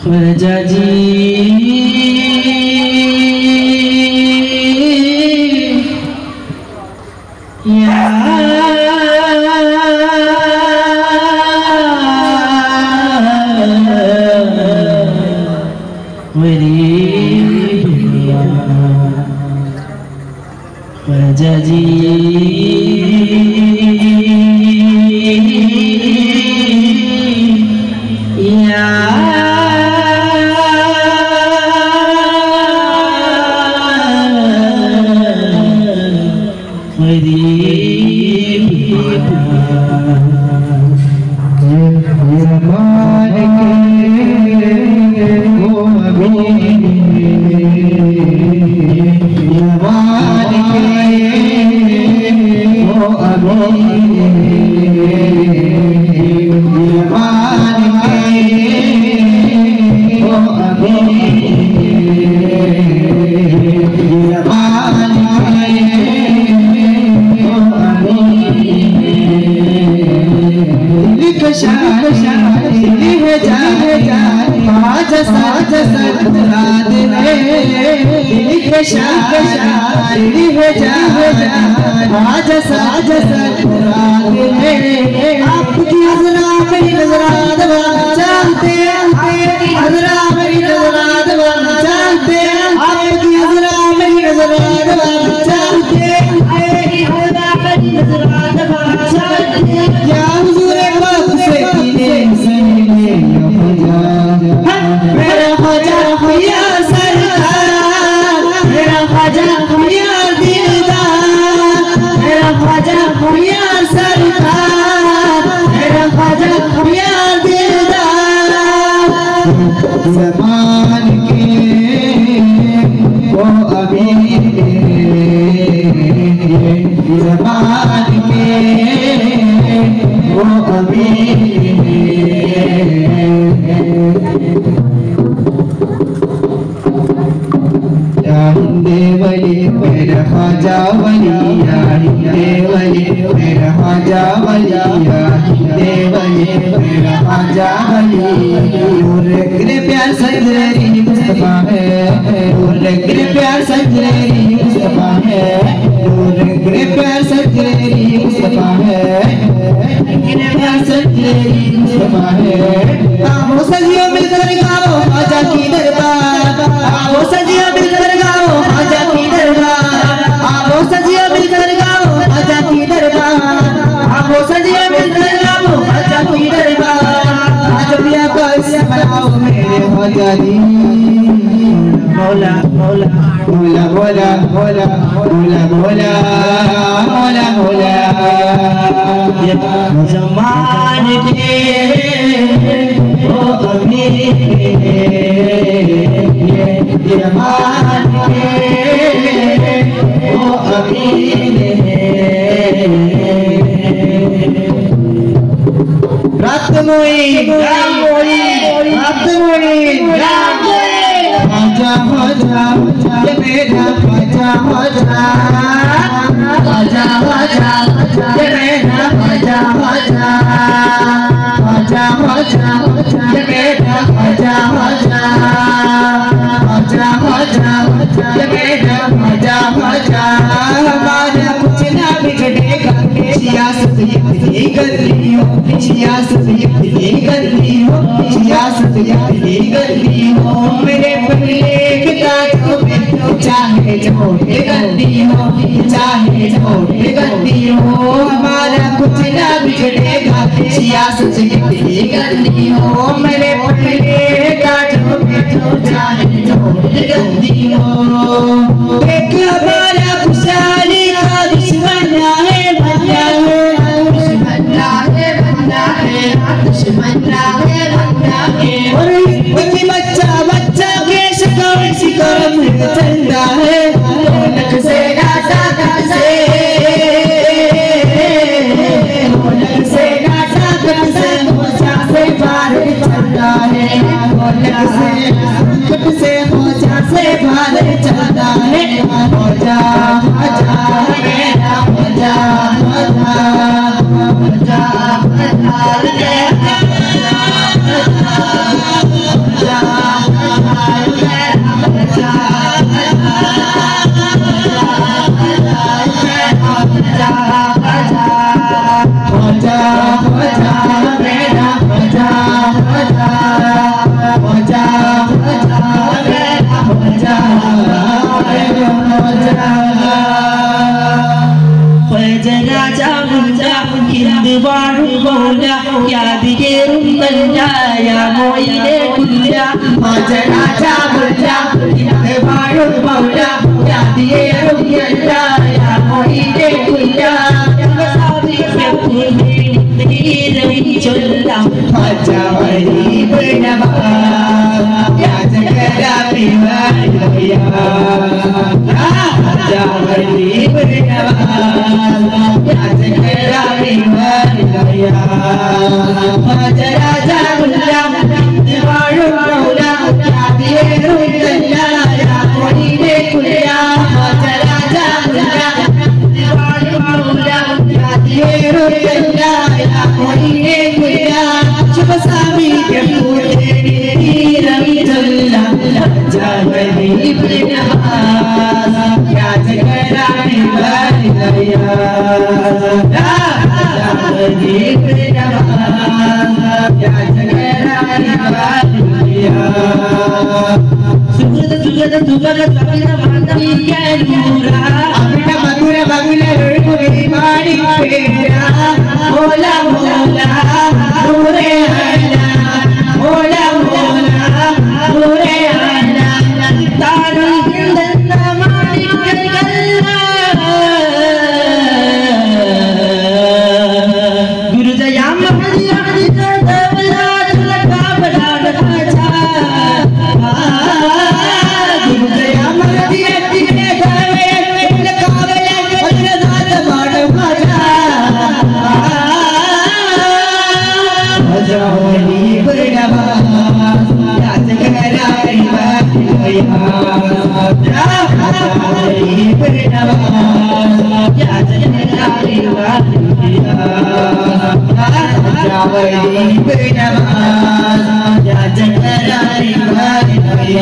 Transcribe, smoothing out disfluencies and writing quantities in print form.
ख्वाजा जी या मेरी दुनिया ख्वाजा जी या आपकी हज़रा मेरी नज़रा दबाना चाहते हैं, हज़रा मेरी नज़रा दबाना चाहते हैं, आपकी हज़रा मेरी नज़रा दबाना चाहते हैं, हज़रा मेरी नज़रा दबाना चाहते हैं। क्या हुज़ूर पाक से कीने सही मेरा ख्वाजा या सरकार, मेरा ख्वाजा या दिलदार, मेरा ख्वाजा या सरकार, मेरा ख्वाजा या दिलदार। ज़मान के वो अमीर, ज़मान के वो अमीर। हिंदे वली मेरा ख्वाजा वलिया, हिंदे वली मेरा ख्वाजा वलिया, हिंदे वली मेरा ख्वाजा वली। नूर के प्यार सजरेरी मुस्तफा है, नूर के प्यार सजरेरी मुस्तफा है, नूर के प्यार सजरेरी मुस्तफा है, प्यार सजरेरी मुस्तफा है। आओ सजियो मिलकर गाओ ख्वाजा की दरबार, आओ सजियो मिलकर गाओ ख्वाजा की दरबार, आओ सजियो मिलकर गाओ ख्वाजा की दरबार, आओ सजियो मिलकर गाओ ख्वाजा की दरबार। आज पिया को इसे बनाओ मेरे ख्वाजा जी। मौला मौला मौला मौला मौला मौला मौला मौला मौला। ये ज़मान के वो अमीर, ये ज़मान के वो अमीर। रात मोई रात मोई रात मोई रात मोई। ख्वाजा ख्वाजा ये मेरा ख्वाजा ख्वाजा, ख्वाजा ख्वाजा ये मेरा ख्वाजा ख्वाजा, ख्वाजा ख्वाजा ये मेरा ख्वाजा ख्वाजा, ख्वाजा ख्वाजा ये मेरा ख्वाजा ख्वाजा। हमारा कुछ ना बिगड़ेगा, सियासत ये कर ली हो, सियासत ये कर ली हो, सियासत ये कर ली हो। मेरे पगले के कांटों में चाहे छोटे गंदी हो, चाहे छोटे गंदी हो। हमारा कुछ ना बिगड़ेगा, सियासत ये गंदी हो। मेरे पगले के कांटों में चाहे छोटे गंदी हो। एक हमारा खुशहाली का दुश्मन है, बंदा है, दुश्मन है, बंदा है, दुश्मन है, बंदा है। और वही बच्चा बच्चा के शिकार शिकार में चलता है, ढोलक से गाता से, ढोलक से गाता से, मोचा से पार चलता है। യാതികേറും നല്ലായ മോയിലെ കുല്ല മജരാജ മുല്ല ഇന്ന് വാഴും മൗല യാതികേറും നല്ലായ മോയിലെ കുല്ല ചൊല്ലാം മജവരി ബനവാ യാജകരാ പിവാരിയ മജവരി ബനവാ യാജകരാ പിവാരിയ മജരാജ മുല്ല വാഴും മൗല യാതികേറും നല്ലായ മോയിലെ കുല്ല മജരാജ മുല്ല വാഴും മൗല യാതികേറും നല്ലായ മോയിലെ കുല്ല ശുഭസാമി തീരം ചൊല്ലാം ജവരി ബനവാസ് യാജകരാണി വരിയ ജവരി ബനവാസ് യാജകരാണി വരിയ സുഗത സുഗത സുഗത സവിന മാതവിയനൂര അമിത മധുര മധുര ഒഴുകുവേ മാടി പേര മോല മോല നൂറേ അല്ല മോല മോല നൂറേ അല്ല താനും ഹിന്ദന്ന മാണിക്കല്ല ഗുരുദയാമ പതിയാടി തവലാ തുലകാബലാന രാജാ ഗുരുദയാമ പതിയാടി തവലാ തുലകാബലാന വജ്രനാഥ മാടവാജാ ജവരി ബനവാസ് യാജകരാണി വരിയ ജവരി ബനവാസ് യാജകരാണി വരിയ ജവരി ബനവാസ് യാജകരാണി വരിയ